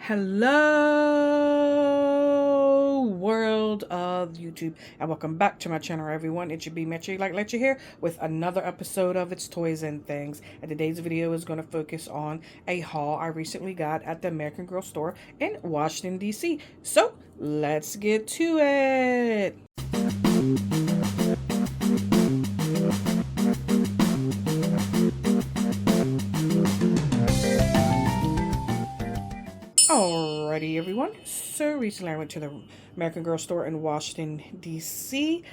Hello, world of YouTube, and welcome back to my channel, everyone. It should be Metchy like Let You here with another episode of It's Toys and Things. And today's video is going to focus on a haul I recently got at the American Girl store in Washington, D.C. So let's get to it. Alrighty, everyone. So recently I went to the American Girl store in Washington, D.C.,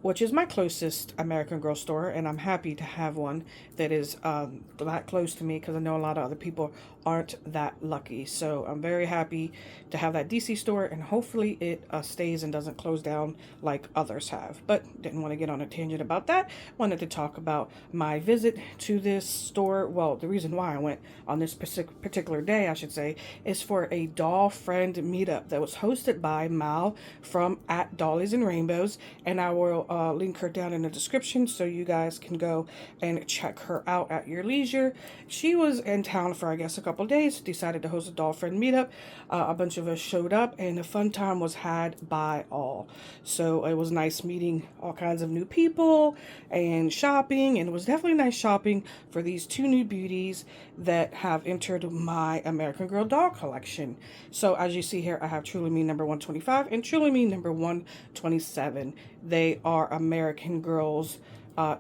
which is my closest American Girl store, and I'm happy to have one that is that close to me because I know a lot of other people aren't that lucky. So I'm very happy to have that DC store, and hopefully it stays and doesn't close down like others have. But didn't want to get on a tangent about that. Wanted to talk about my visit to this store. Well, the reason why I went on this particular day, I should say, is for a doll friend meetup that was hosted by Mal from @Dollies and Rainbows, and I will link her down in the description so you guys can go and check her out at your leisure. She was in town for, I guess, a couple days, decided to host a doll friend meetup. A bunch of us showed up, and a fun time was had by all. So it was nice meeting all kinds of new people and shopping, and it was definitely nice shopping for these two new beauties that have entered my American Girl doll collection. So as you see here, I have Truly Me number 125 and Truly Me number 127. They are American Girl's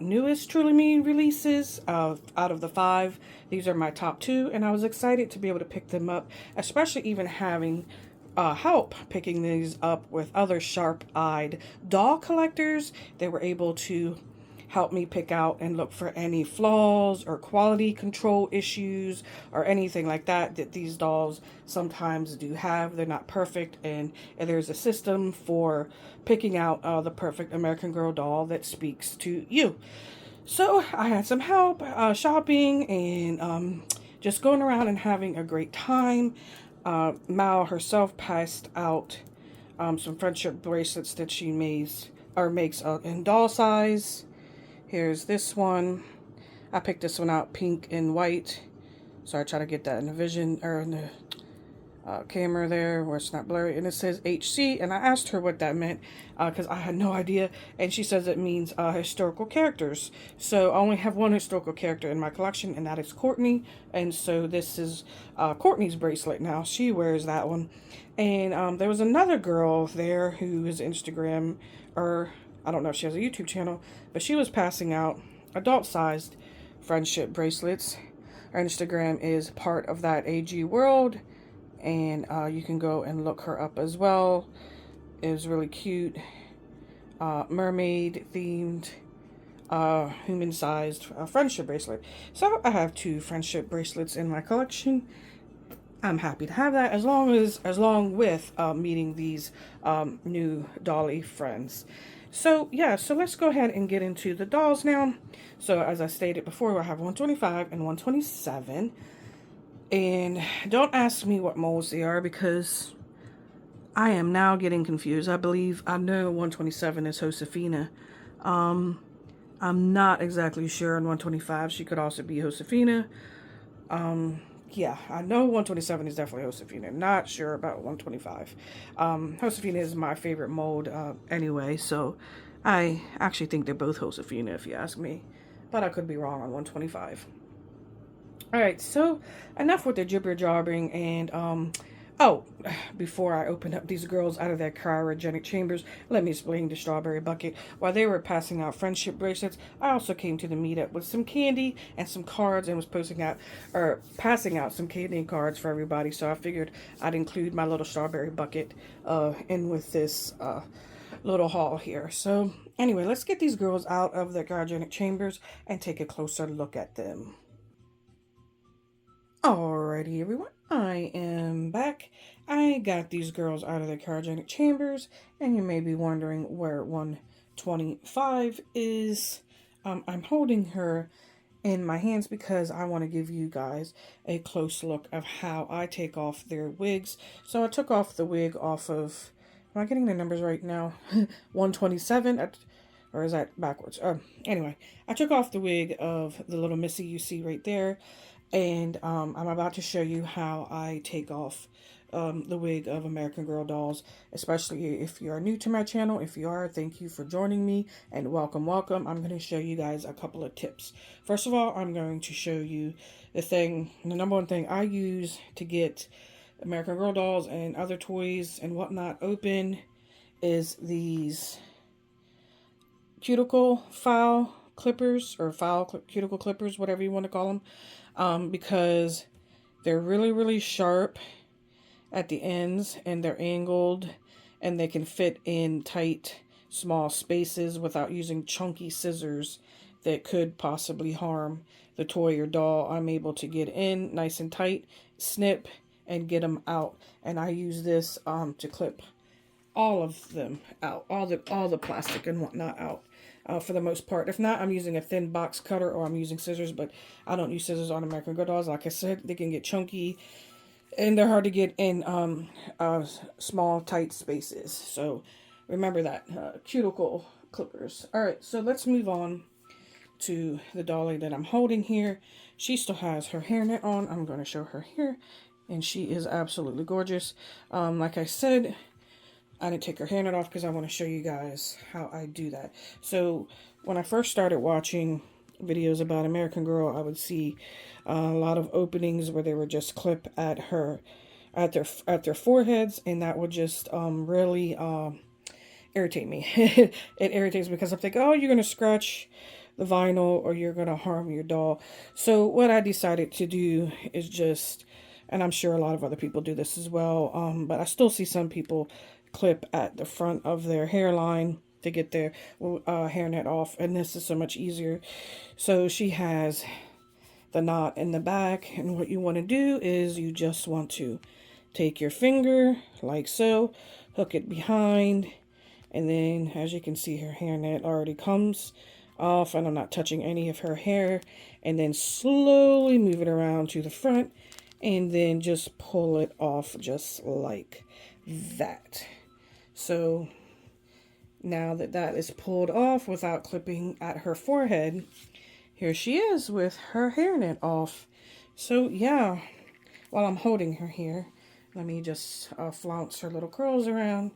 newest Truly Me releases. Out of the 5, these are my top 2, and I was excited to be able to pick them up, especially even having help picking these up with other sharp-eyed doll collectors. They were able to help me pick out and look for any flaws or quality control issues or anything like that these dolls sometimes do have. They're not perfect, and there's a system for picking out the perfect American Girl doll that speaks to you. So I had some help shopping and just going around and having a great time. Mal herself passed out some friendship bracelets that she makes in doll size. Here's this one. I picked this one out pink and white. So I try to get that in the vision or in the camera there where it's not blurry. And it says HC. And I asked her what that meant because I had no idea. And she says it means historical characters. So I only have one historical character in my collection, and that is Courtney. And so this is Courtney's bracelet now. She wears that one. And there was another girl there who is Instagram, or I don't know if she has a YouTube channel, but she was passing out adult-sized friendship bracelets. Her Instagram is part of that AG world, and you can go and look her up as well. It was really cute, mermaid-themed, human-sized friendship bracelet. So I have 2 friendship bracelets in my collection. I'm happy to have that as long with meeting these new dolly friends. So yeah, so let's go ahead and get into the dolls now. So as I stated before, I have 125 and 127. And don't ask me what molds they are because I am now getting confused. I know 127 is Josefina. I'm not exactly sure on 125. She could also be Josefina. Yeah, I know 127 is definitely Josefina. Not sure about 125. Josefina is my favorite mold anyway, so I actually think they're both Josefina if you ask me. But I could be wrong on 125. Alright, so enough with the jibber-jabbering, and oh, before I open up these girls out of their cryogenic chambers, let me explain the strawberry bucket. While they were passing out friendship bracelets, I also came to the meetup with some candy and some cards and was passing out some candy and cards for everybody. So I figured I'd include my little strawberry bucket in with this little haul here. So anyway, let's get these girls out of their cryogenic chambers and take a closer look at them. Alrighty, everyone, I am back. I got these girls out of their cryogenic chambers, and you may be wondering where 125 is. I'm holding her in my hands because I want to give you guys a close look of how I take off their wigs. So I took off the wig off of, am I getting the numbers right now? 127, or is that backwards? Anyway, I took off the wig of the little Missy you see right there. And I'm about to show you how I take off the wig of American Girl dolls, especially if you are new to my channel. If you are, thank you for joining me and welcome, welcome. I'm going to show you guys a couple of tips. First of all, I'm going to show you the number one thing I use to get American Girl dolls and other toys and whatnot open is these cuticle file clippers or cuticle clippers, whatever you want to call them, because they're really sharp at the ends and they're angled and they can fit in tight small spaces without using chunky scissors that could possibly harm the toy or doll. I'm able to get in nice and tight, snip, and get them out. And I use this to clip all of them out, all the plastic and whatnot out. For the most part. If not, I'm using a thin box cutter or I'm using scissors, but I don't use scissors on American Girl dolls. Like I said, they can get chunky and they're hard to get in small, tight spaces. So remember that. Cuticle clippers. All right, so let's move on to the dolly that I'm holding here. She still has her hairnet on. I'm going to show her here, and she is absolutely gorgeous. Like I said, I didn't take her hairnet off because I want to show you guys how I do that. So when I first started watching videos about American Girl, I would see a lot of openings where they would just clip at their foreheads, and that would just really irritate me. It irritates me because I'm thinking, oh, you're gonna scratch the vinyl or you're gonna harm your doll. So what I decided to do is just, and I'm sure a lot of other people do this as well, but I still see some people clip at the front of their hairline to get their hairnet off, and this is so much easier. So she has the knot in the back, and what you want to do is you just want to take your finger like so, hook it behind, and then as you can see, her hairnet already comes off and I'm not touching any of her hair, and then slowly move it around to the front and then just pull it off just like that. So now that that is pulled off without clipping at her forehead, here she is with her hairnet off. So yeah, while I'm holding her here, let me just flounce her little curls around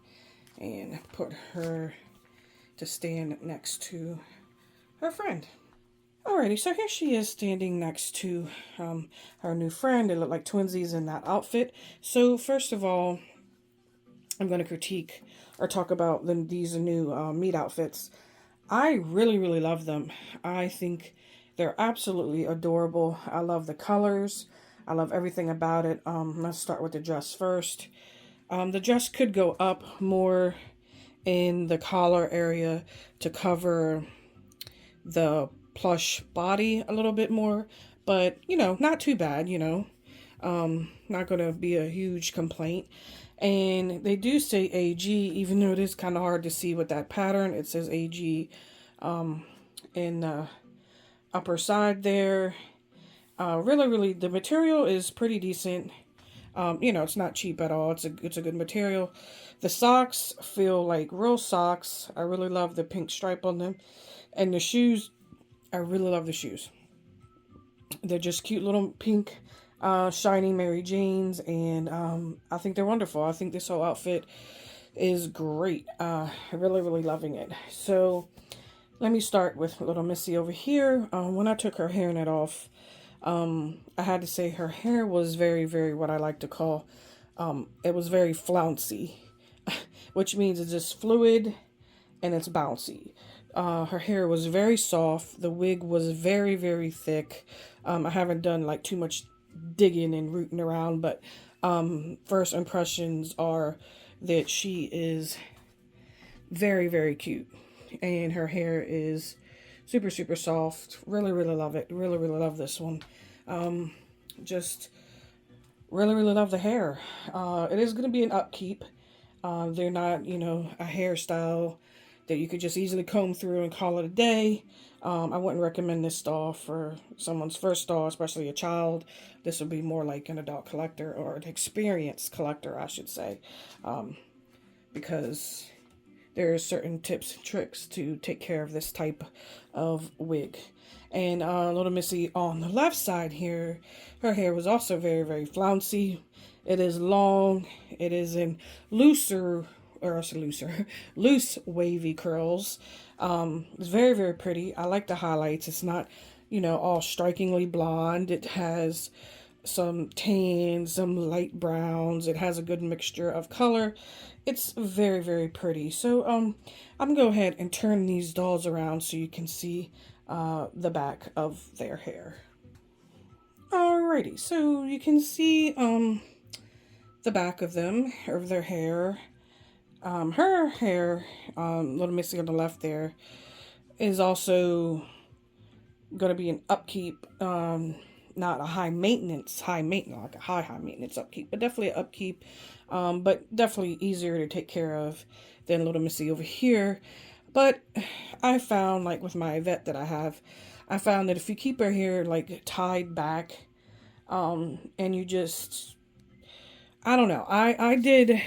and put her to stand next to her friend. Alrighty, so here she is standing next to her new friend. They look like twinsies in that outfit. So first of all, I'm going to critique or talk about these new meat outfits. I really love them. I think they're absolutely adorable. I love the colors. I love everything about it. Let's start with the dress first. The dress could go up more in the collar area to cover the plush body a little bit more, but you know, not too bad, you know. Not going to be a huge complaint. And they do say AG, even though it is kind of hard to see with that pattern. It says AG in the upper side there. Really, the material is pretty decent. You know, it's not cheap at all. It's a good material. The socks feel like real socks. I really love the pink stripe on them. And the shoes, I really love the shoes. They're just cute little pink shiny Mary Janes, and I think they're wonderful. I think this whole outfit is great. Really loving it. So let me start with little Missy over here. When I took her hairnet off, I had to say her hair was very what I like to call, it was very flouncy, which means it's just fluid and it's bouncy. Her hair was very soft. The wig was very thick. I haven't done like too much digging and rooting around, but first impressions are that she is very cute, and her hair is super soft. Really love it. Really love this one. Just really love the hair. It is going to be an upkeep. They're not, you know, a hairstyle that you could just easily comb through and call it a day. I wouldn't recommend this doll for someone's first doll, especially a child. This would be more like an adult collector, or an experienced collector, I should say, because there are certain tips and tricks to take care of this type of wig. And little Missy on the left side here, her hair was also very, very flouncy. It is long. It is in loose wavy curls. It's very, very pretty. I like the highlights. It's not, all strikingly blonde. It has some tans, some light browns. It has a good mixture of color. It's very, very pretty. So I'm gonna go ahead and turn these dolls around so you can see the back of their hair. Alrighty, so you can see the back of them, of their hair. Her hair, little Missy on the left there, is also going to be an upkeep, not a high maintenance, like a high maintenance upkeep, but definitely an upkeep, but definitely easier to take care of than little Missy over here. But I found, like with my vet that I found that if you keep her hair like tied back, and you just, I don't know. I did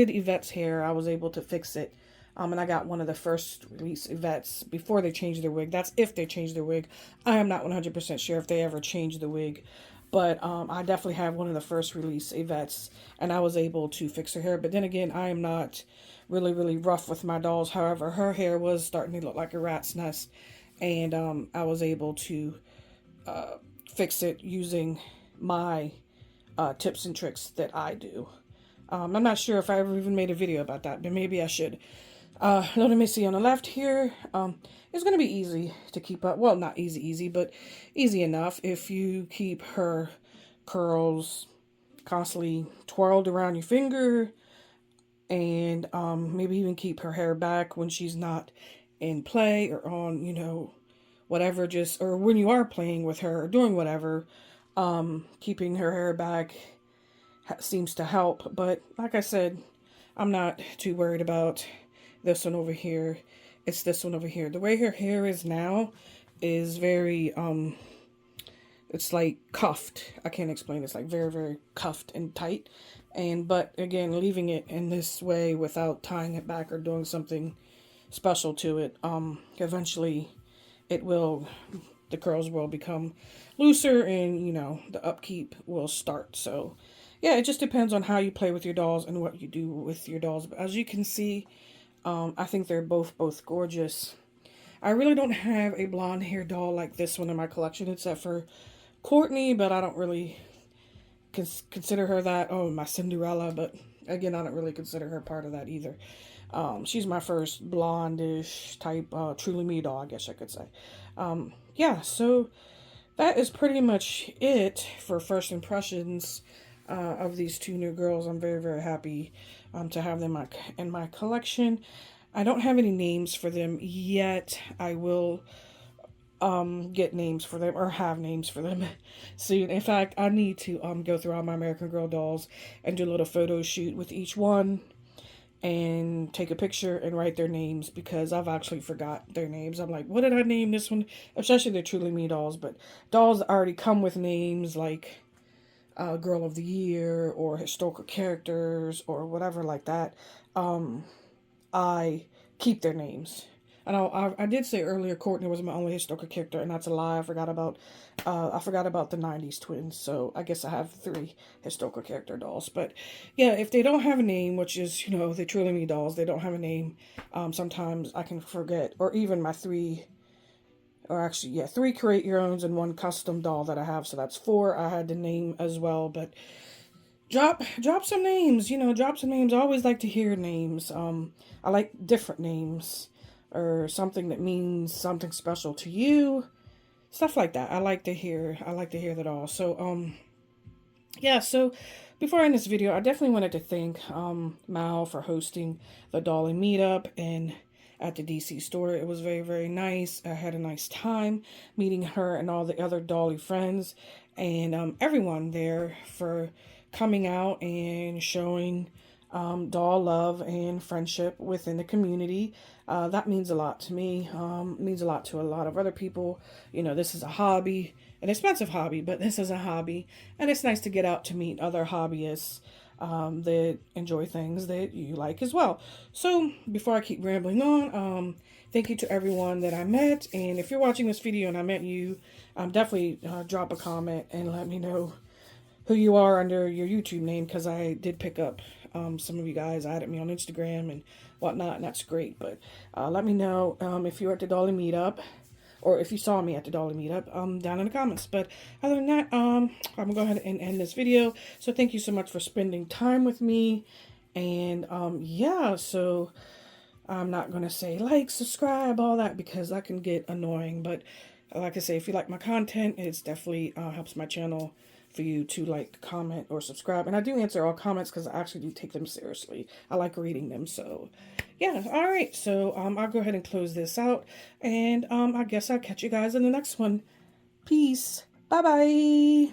Yvette's hair. I was able to fix it. And I got one of the first release Yvette's before they changed their wig. That's if they changed their wig. I am not 100% sure if they ever changed the wig. But I definitely have one of the first release Yvette's, and I was able to fix her hair. But then again, I am not really, really rough with my dolls. However, her hair was starting to look like a rat's nest. And I was able to fix it using my tips and tricks that I do. I'm not sure if I ever even made a video about that, but maybe I should. Little Missy on the left here, it's going to be easy to keep up. Well, not easy, but easy enough if you keep her curls constantly twirled around your finger, and maybe even keep her hair back when she's not in play or on, whatever, or when you are playing with her or doing whatever. Keeping her hair back seems to help, but like I said, I'm not too worried about this one over here. It's this one over here. The way her hair is now is very, it's like cuffed. I can't explain. It's like very, very cuffed and tight. But again, leaving it in this way without tying it back or doing something special to it, eventually the curls will become looser and, the upkeep will start. So, yeah, it just depends on how you play with your dolls and what you do with your dolls. But as you can see, I think they're both gorgeous. I really don't have a blonde hair doll like this one in my collection, except for Courtney, but I don't really consider her that. Oh, my Cinderella, but again, I don't really consider her part of that either. She's my first blondish type, truly me doll, I guess I could say. Yeah, so that is pretty much it for first impressions of these two new girls. I'm very, very happy to have them in my collection. I don't have any names for them yet. I will get names for them, or have names for them soon. In fact, I need to go through all my American Girl dolls and do a little photo shoot with each one and take a picture and write their names, because I've actually forgot their names. I'm like, what did I name this one? Especially the Truly Me dolls, but dolls already come with names like Girl of the Year or historical characters or whatever like that. I keep their names. And I did say earlier Courtney was my only historical character, and that's a lie. I forgot about the 90s twins, so I guess I have 3 historical character dolls. But yeah, if they don't have a name, which is, the Truly Me dolls, they don't have a name, sometimes I can forget. Or even my 3 create your owns and 1 custom doll that I have, so that's 4 I had to name as well. But drop some names, drop some names. I always like to hear names. I like different names, or something that means something special to you, stuff like that. I like to hear that all. So yeah, so before I end this video, I definitely wanted to thank Mal for hosting the Dolly Meetup and at the DC store. It was very, very nice. I had a nice time meeting her and all the other Dolly friends, and everyone there for coming out and showing doll love and friendship within the community. That means a lot to me. Means a lot to a lot of other people. You know, this is a hobby, an expensive hobby, but this is a hobby, and it's nice to get out to meet other hobbyists that enjoy things that you like as well. So before I keep rambling on, thank you to everyone that I met, and if you're watching this video and I met you, definitely drop a comment and let me know who you are under your YouTube name, because I did pick up some of you guys added me on Instagram and whatnot, and that's great. But let me know if you're at the Dolly Meetup, or if you saw me at the Dolly Meetup down in the comments. But other than that, I'm gonna go ahead and end this video. So thank you so much for spending time with me, and yeah, so I'm not gonna say like, subscribe, all that, because that can get annoying. But like I say, if you like my content, it's definitely helps my channel for you to like, comment, or subscribe. And I do answer all comments because I actually do take them seriously. I like reading them. So yeah, all right. So I'll go ahead and close this out, and I guess I'll catch you guys in the next one. Peace. Bye bye.